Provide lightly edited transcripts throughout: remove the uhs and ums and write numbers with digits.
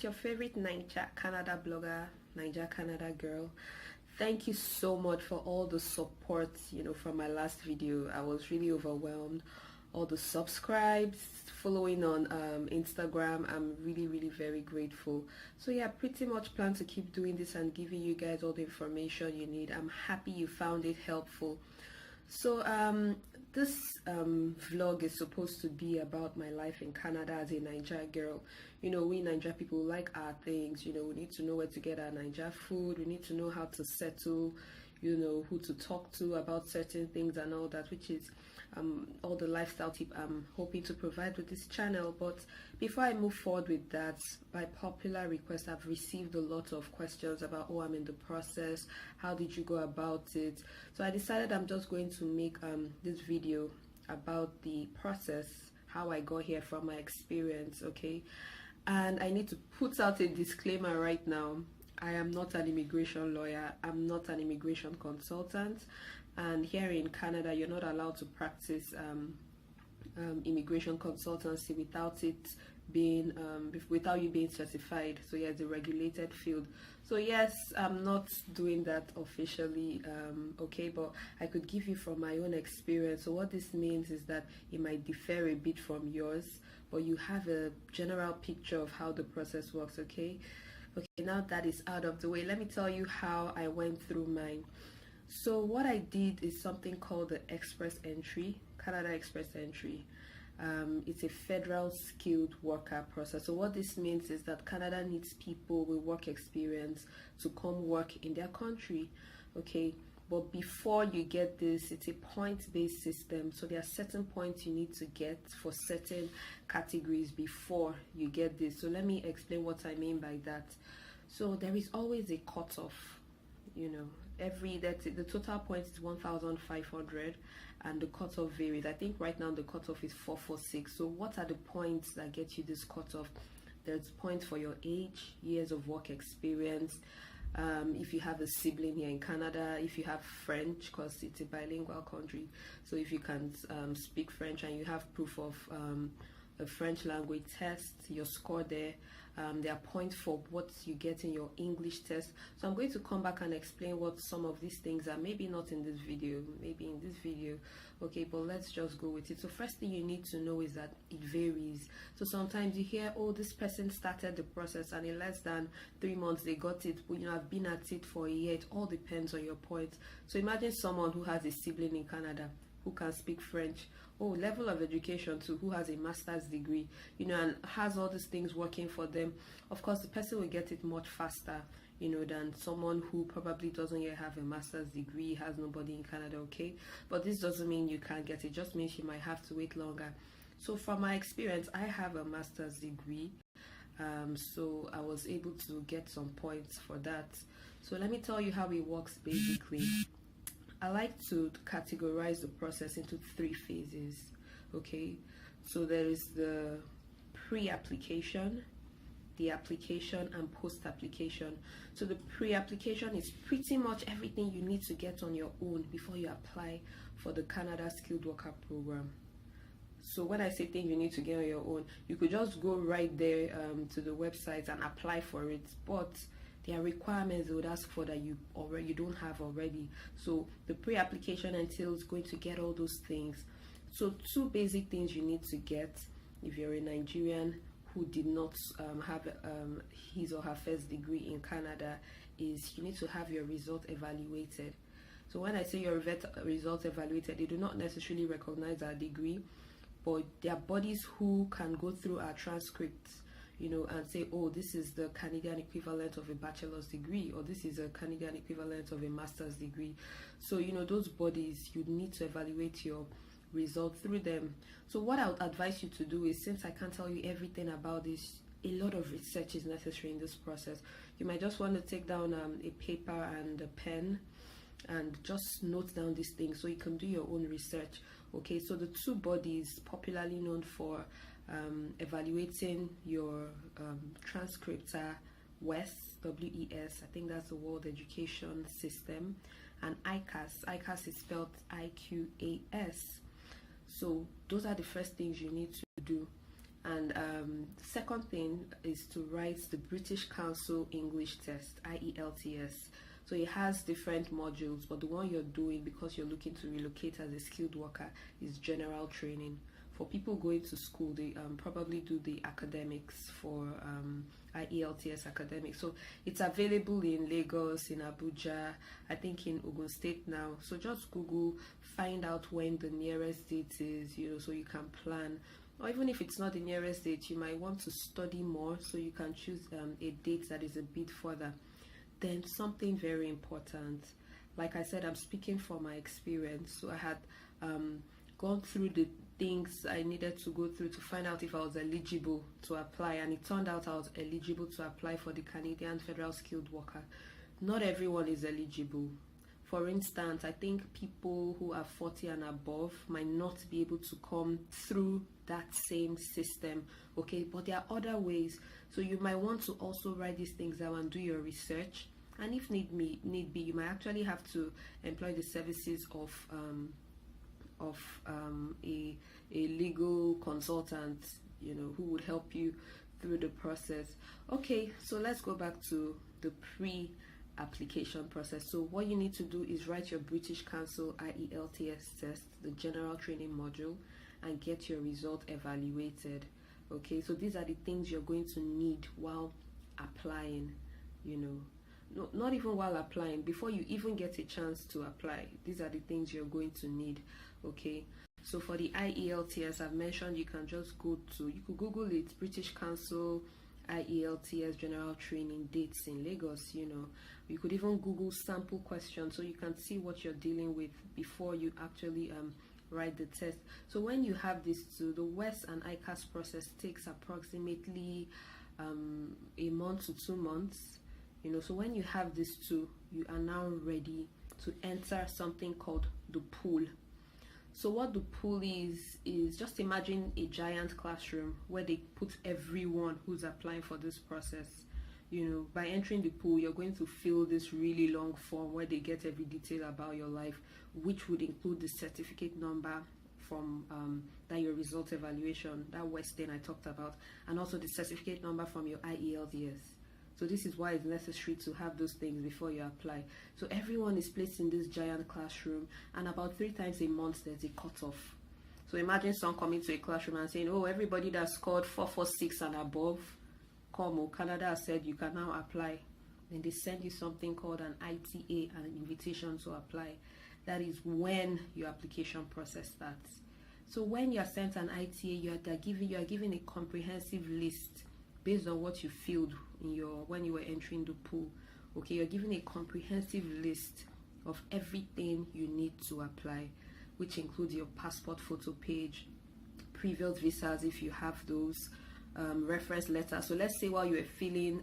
your favorite Niger Canada blogger, Niger Canada girl. Thank you so much for all the support, from my last video. I was really overwhelmed. All the subscribes, following on Instagram, I'm really very grateful. So yeah, pretty much plan to keep doing this and giving you guys all the information you need. I'm happy you found it helpful. So this vlog is supposed to be about my life in Canada as a Niger girl. We Niger people like our things. We need to know where to get our Niger food. We need to know how to settle, who to talk to about certain things and all that, which is all the lifestyle tip I'm hoping to provide with this channel. But before I move forward with that, by popular request, I've received a lot of questions about, oh, I'm in the process, how did you go about it? So I decided I'm just going to make this video about the process, how I got here from my experience, okay? And I need to put out a disclaimer right now. I am not an immigration lawyer. I'm not an immigration consultant. And here in Canada, you're not allowed to practice immigration consultancy without you being certified. So yeah, it's a regulated field. So yes, I'm not doing that officially, okay, but I could give you from my own experience. So what this means is that it might differ a bit from yours, but you have a general picture of how the process works, okay? Okay, now that is out of the way, let me tell you how I went through mine. So what I did is something called the Express Entry, Canada Express Entry. It's a federal skilled worker process. So what this means is that Canada needs people with work experience to come work in their country, okay? But before you get this, it's a point-based system. So there are certain points you need to get for certain categories before you get this. So let me explain what I mean by that. So there is always a cutoff, the total points is 1,500 and the cutoff varies. I think right now the cutoff is 446. So what are the points that get you this cutoff? There's points for your age, years of work experience, if you have a sibling here in Canada, if you have French, because it's a bilingual country, so if you can speak French and you have proof of a French language test, your score there. There are points for what you get in your English test. So I'm going to come back and explain what some of these things are. Maybe not in this video, maybe in this video, okay, but let's just go with it. So first thing you need to know is that it varies. So sometimes you hear, oh, this person started the process and in less than 3 months they got it, but I've been at it for a year. It all depends on your points. So imagine someone who has a sibling in Canada who can speak French, level of education too, who has a master's degree, and has all these things working for them. Of course, the person will get it much faster, than someone who probably doesn't yet have a master's degree, has nobody in Canada, okay? But this doesn't mean you can't get it, just means you might have to wait longer. So from my experience, I have a master's degree, so I was able to get some points for that. So let me tell you how it works basically. I like to categorize the process into 3 phases, okay? So there is the pre-application, the application, and post-application. So the pre-application is pretty much everything you need to get on your own before you apply for the Canada Skilled Worker Program. So when I say things you need to get on your own, you could just go right there to the website and apply for it, but there are requirements they would ask for that you don't have already. So the pre-application entails going to get all those things. So 2 basic things you need to get if you're a Nigerian who did not have his or her first degree in Canada is you need to have your result evaluated. So when I say your result evaluated, they do not necessarily recognize our degree, but there are bodies who can go through our transcripts, and say, oh, this is the Canadian equivalent of a bachelor's degree, or this is a Canadian equivalent of a master's degree. So, those bodies, you need to evaluate your result through them. So what I would advise you to do is, since I can't tell you everything about this, a lot of research is necessary in this process. You might just want to take down a paper and a pen and just note down these things so you can do your own research, okay? So the 2 bodies popularly known for evaluating your transcripts are WES, W-E-S, I think that's the World Education System, and ICAS. ICAS is spelled I-Q-A-S. So those are the first things you need to do. And the second thing is to write the British Council English Test, IELTS. So it has different modules, but the one you're doing because you're looking to relocate as a skilled worker is general training. For people going to school, they probably do the academics for IELTS academics. So it's available in Lagos, in Abuja, I think in Ogun State now. So just Google, find out when the nearest date is, so you can plan. Or even if it's not the nearest date, you might want to study more, so you can choose a date that is a bit further. Then something very important, like I said, I'm speaking from my experience. So I had gone through the things I needed to go through to find out if I was eligible to apply, and it turned out I was eligible to apply for the Canadian Federal Skilled Worker. Not everyone is eligible. For instance, I think people who are 40 and above might not be able to come through that same system, okay? But there are other ways. So you might want to also write these things down and do your research. And if need be, you might actually have to employ the services of a legal consultant, who would help you through the process. Okay, so let's go back to the pre-application process. So what you need to do is write your British Council IELTS test, the general training module, and get your result evaluated. Okay, so these are the things you're going to need while applying, no, not even while applying, before you even get a chance to apply. These are the things you're going to need. Okay, so for the IELTS, I've mentioned you can just you could Google it, British Council IELTS general training dates in Lagos. You could even Google sample questions so you can see what you're dealing with before you actually write the test. So when you have these two, the WES and ICAS process takes approximately a month to 2 months. So when you have these two, you are now ready to enter something called the pool. So what the pool is just imagine a giant classroom where they put everyone who's applying for this process. By entering the pool, you're going to fill this really long form where they get every detail about your life, which would include the certificate number from that your result evaluation, that Western I talked about, and also the certificate number from your IELTS. So this is why it's necessary to have those things before you apply. So everyone is placed in this giant classroom, and about 3 times a month there's a cutoff. So imagine someone coming to a classroom and saying, oh, everybody that scored 446 and above, Canada has said you can now apply. Then they send you something called an ITA, an invitation to apply. That is when your application process starts. So when you are sent an ITA, you are given a comprehensive list based on what you filled when you were entering the pool. Okay, you're given a comprehensive list of everything you need to apply, which includes your passport photo page, previous visas if you have those, reference letters. So let's say while you were filling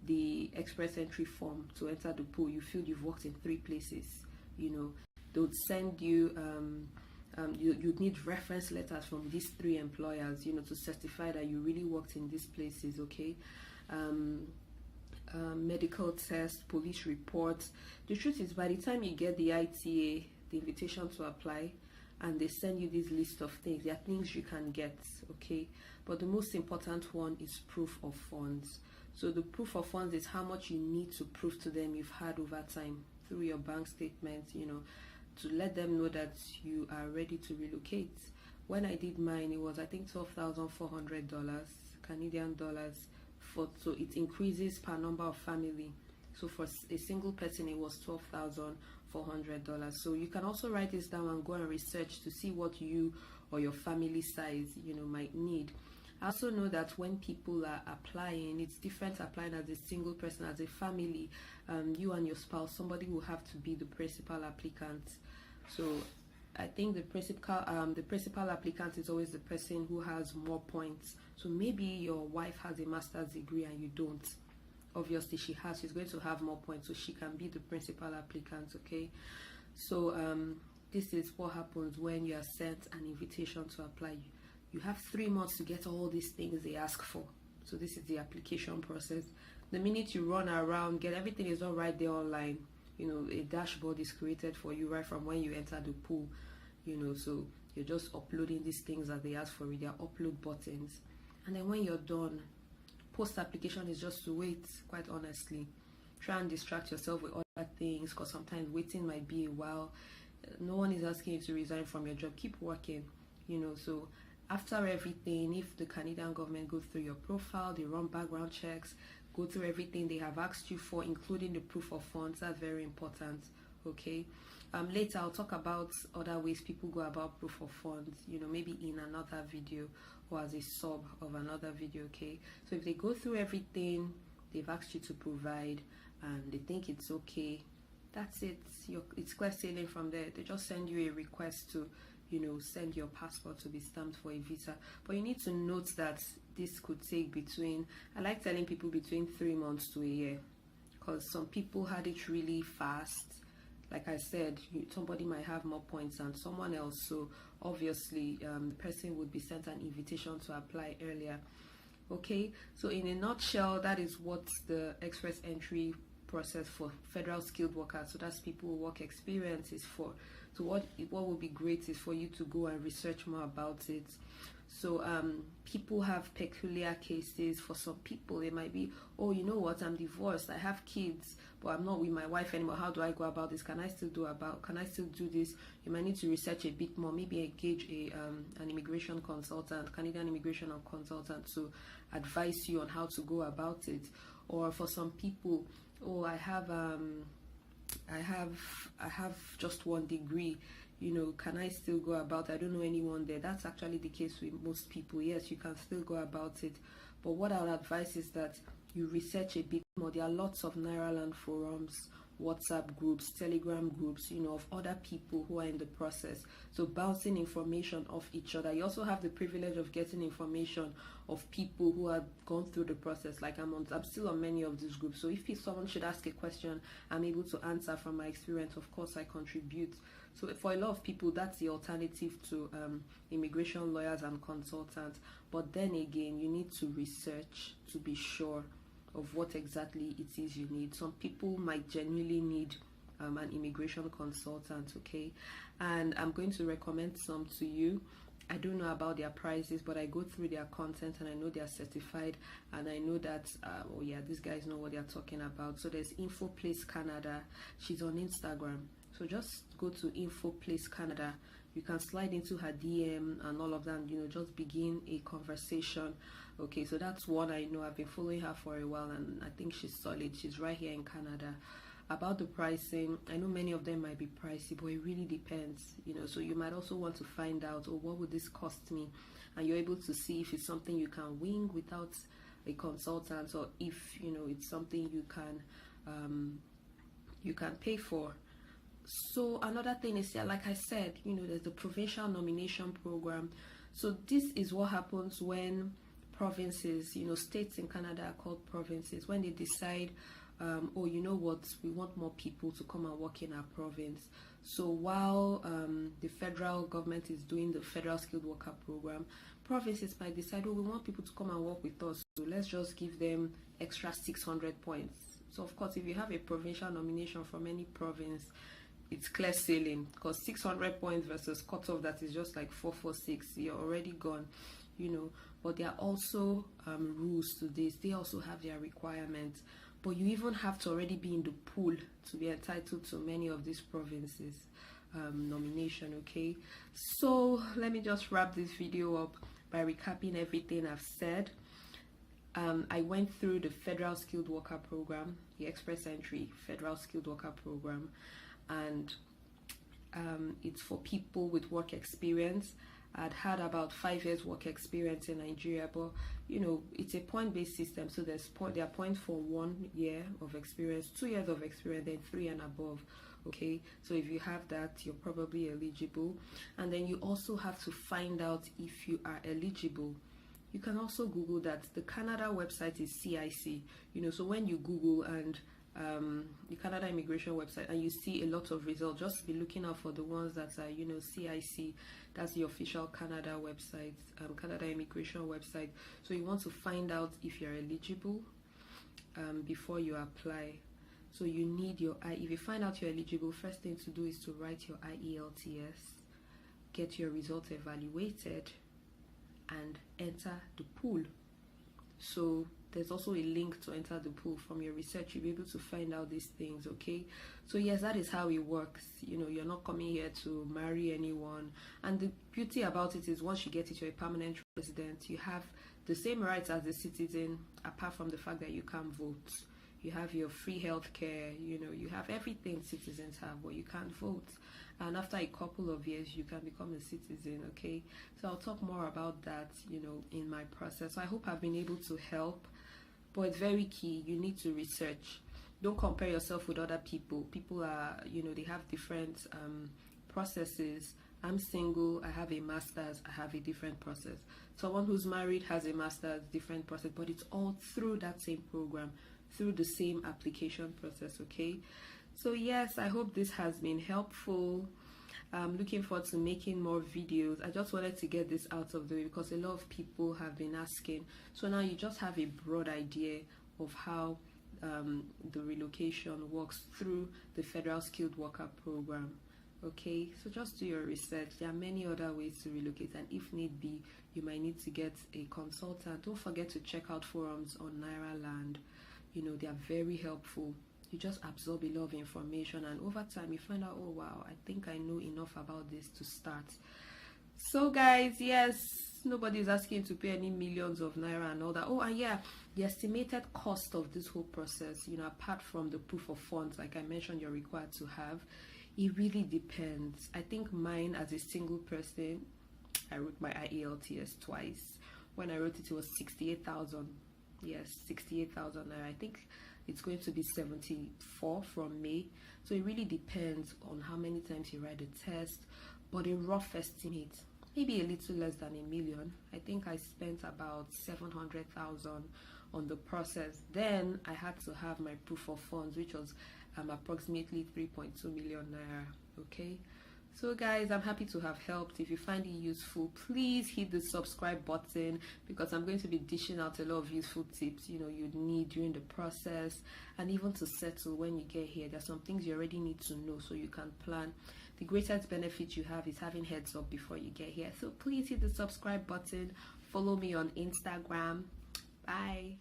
the express entry form to enter the pool, you feel you've worked in 3 places. They would send you you'd need reference letters from these 3 employers, to certify that you really worked in these places. Okay, medical test, police reports. The truth is, by the time you get the ITA, the invitation to apply, and they send you this list of things, there are things you can get. Okay, but the most important one is proof of funds. So the proof of funds is how much you need to prove to them you've had over time through your bank statement, to let them know that you are ready to relocate. When I did mine, it was I think $12,400 Canadian dollars. So it increases per number of family. So for a single person, it was $12,400. So you can also write this down and go and research to see what you or your family size might need. I also know that when people are applying, it's different applying as a single person. As a family, you and your spouse, somebody will have to be the principal applicant. So I think the principal applicant is always the person who has more points. So maybe your wife has a master's degree and you don't. Obviously she's going to have more points, so she can be the principal applicant. Okay, so this is what happens when you are sent an invitation to apply. You have 3 months to get all these things they ask for. So this is the application process. The minute you run around, get everything is all right there online. A dashboard is created for you right from when you enter the pool. So you're just uploading these things that they ask for. They are upload buttons. And then when you're done, post application is just to wait. Quite honestly, try and distract yourself with other things, because sometimes waiting might be a while. No one is asking you to resign from your job. Keep working, so after everything, if the Canadian government goes through your profile, they run background checks, go through everything they have asked you for, including the proof of funds. That's very important. Okay. Later I'll talk about other ways people go about proof of funds, maybe in another video or as a sub of another video. Okay, so if they go through everything they've asked you to provide and they think it's okay, that's it. It's clear sailing from there. They just send you a request to send your passport to be stamped for a visa. But you need to note that this could take I like telling people between 3 months to a year, because some people had it really fast. Like I said, somebody might have more points than someone else, so obviously the person would be sent an invitation to apply earlier. Okay, so in a nutshell, that is what the express entry process for federal skilled workers, so that's people who work experience, is for. So what would be great is for you to go and research more about it. So people have peculiar cases. For some people it might be, oh, you know what, I'm divorced, I have kids, but I'm not with my wife anymore. How do I go about this? Can I still do this? You might need to research a bit more, maybe engage an immigration consultant, Canadian immigration consultant, to advise you on how to go about it. Or for some people, oh, I have just 1 degree, can I still go about it? I don't know anyone there. That's actually the case with most people. Yes, you can still go about it, but what I would advise is that you research a bit more. There are lots of Nairaland forums, WhatsApp groups, Telegram groups, of other people who are in the process. So bouncing information off each other. You also have the privilege of getting information of people who have gone through the process. Like I'm still on many of these groups. So if someone should ask a question, I'm able to answer from my experience. Of course, I contribute. So for a lot of people, that's the alternative to immigration lawyers and consultants. But then again, you need to research to be sure of what exactly it is you need. Some people might genuinely need an immigration consultant. Okay, and I'm going to recommend some to you. I don't know about their prices, but I go through their content and I know they are certified, and I know that oh yeah, these guys know what they are talking about. So there's InfoPlace Canada. She's on Instagram, so just go to InfoPlace Canada. You can slide into her DM and all of that, just begin a conversation. Okay, so that's one I know. I've been following her for a while and I think she's solid. She's right here in Canada. About the pricing, I know many of them might be pricey, but it really depends, so you might also want to find out, oh, what would this cost me? And you're able to see if it's something you can wing without a consultant, or if it's something you can pay for. So another thing is, like I said, there's the provincial nomination program. So this is what happens when provinces, states in Canada are called provinces, when they decide, oh, you know what, we want more people to come and work in our province. So while the federal government is doing the federal skilled worker program, provinces might decide, oh, we want people to come and work with us, so let's just give them extra 600 points. So of course, if you have a provincial nomination from any province, it's clear sailing, because 600 points versus cutoff that is just like 446, you're already gone, But there are also rules to this. They also have their requirements, but you even have to already be in the pool to be entitled to many of these provinces nomination. Okay, so let me just wrap this video up by recapping everything I've said. I went through the federal skilled worker program, the express entry federal skilled worker program, and it's for people with work experience. I'd had about 5 years work experience in Nigeria, but it's a point-based system, so there are points for 1 year of experience, 2 years of experience, then 3 and above. Okay, so if you have that, you're probably eligible. And then you also have to find out if you are eligible. You can also Google that. The Canada website is CIC, so when you Google and the Canada immigration website and you see a lot of results, just be looking out for the ones that are CIC. That's the official Canada website, Canada immigration website. So you want to find out if you're eligible before you apply. So you need your if you find out you're eligible, first thing to do is to write your IELTS, get your results evaluated, and enter the pool. So there's also a link to enter the pool. From your research, you'll be able to find out these things. Okay, so yes, that is how it works. You're not coming here to marry anyone, and the beauty about it is once you get it, you're a permanent resident. You have the same rights as the citizen, apart from the fact that you can't vote. You have your free health care, you have everything citizens have, but you can't vote. And after a couple of years, you can become a citizen. Okay, so I'll talk more about that in my process. So I hope I've been able to help, but it's very key. You need to research. Don't compare yourself with other people. People are, they have different processes. I'm single, I have a master's, I have a different process. Someone who's married has a master's, different process, but it's all through that same program, through the same application process. Okay, so yes, I hope this has been helpful. I'm looking forward to making more videos. I just wanted to get this out of the way because a lot of people have been asking. So now you just have a broad idea of how the relocation works through the Federal Skilled Worker Program. Okay, so just do your research. There are many other ways to relocate, and if need be, you might need to get a consultant. Don't forget to check out forums on Naira Land. They are very helpful. You just absorb a lot of information, and over time you find out, oh wow, I think I know enough about this to start. So guys, yes, nobody is asking to pay any millions of naira and all that. Oh, and yeah, the estimated cost of this whole process, apart from the proof of funds, like I mentioned, you're required to have, it really depends. I think mine, as a single person, I wrote my IELTS twice. When I wrote it, it was 68,000. Yes, 68,000 naira. I think it's going to be 74 from May. So it really depends on how many times you write the test, but a rough estimate, maybe a little less than $1 million. I think I spent about 700,000 on the process. Then I had to have my proof of funds, which was approximately 3.2 million naira. Okay, so guys, I'm happy to have helped. If you find it useful, please hit the subscribe button, because I'm going to be dishing out a lot of useful tips you'd need during the process, and even to settle when you get here. There's some things you already need to know so you can plan. The greatest benefit you have is having heads up before you get here. So please hit the subscribe button. Follow me on Instagram. Bye.